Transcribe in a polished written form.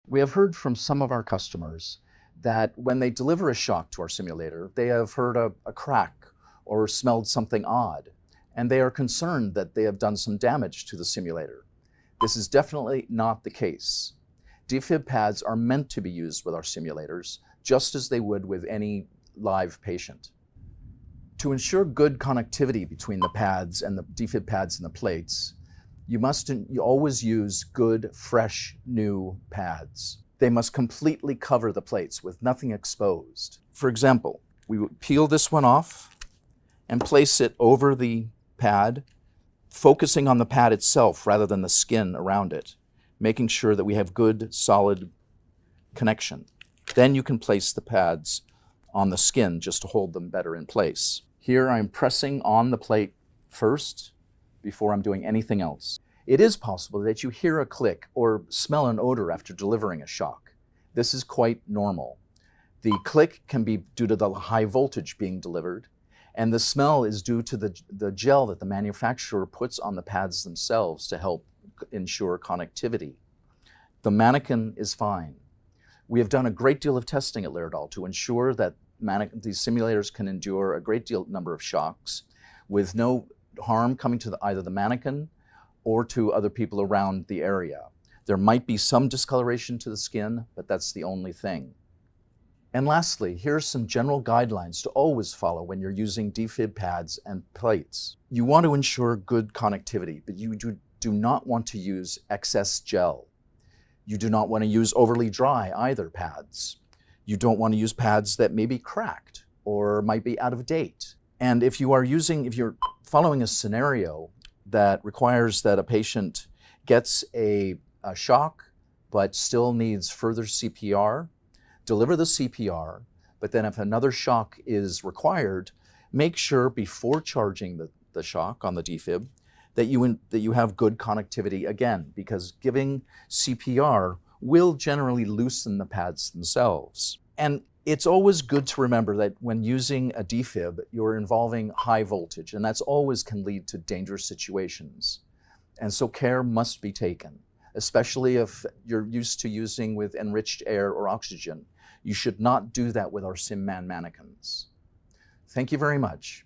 We have heard from some of our customers that when they deliver a shock to our simulator, they have heard a crack or smelled something odd, and they are concerned that they have done some damage to the simulator. This is definitely not the case. Defib pads are meant to be used with our simulators, just as they would with any live patient. To ensure good connectivity between the pads and the defib pads and the plates, you always use good, fresh, new pads. They must completely cover the plates with nothing exposed. For example, we would peel this one off and place it over the pad, focusing on the pad itself rather than the skin around it, making sure that we have good, solid connection. Then you can place the pads on the skin just to hold them better in place. Here I'm pressing on the plate first before I'm doing anything else. It is possible that you hear a click or smell an odor after delivering a shock. This is quite normal. The click can be due to the high voltage being delivered, and the smell is due to the gel that the manufacturer puts on the pads themselves to help ensure connectivity. The mannequin is fine. We have done a great deal of testing at Laerdal to ensure that these simulators can endure a great number of shocks with no harm coming to either the mannequin or to other people around the area. There might be some discoloration to the skin, but that's the only thing. And lastly, here are some general guidelines to always follow when you're using defib pads and plates. You want to ensure good connectivity, but you do not want to use excess gel. You do not want to use overly dry either pads. You don't want to use pads that may be cracked or might be out of date. And if you're following a scenario that requires that a patient gets a shock but still needs further CPR, deliver the CPR, but then if another shock is required, make sure before charging the shock on the defib that you have good connectivity again, because giving CPR will generally loosen the pads themselves. And it's always good to remember that when using a defib, you're involving high voltage, and that's always can lead to dangerous situations. And so care must be taken, especially if you're used to using with enriched air or oxygen. You should not do that with our SimMan mannequins. Thank you very much.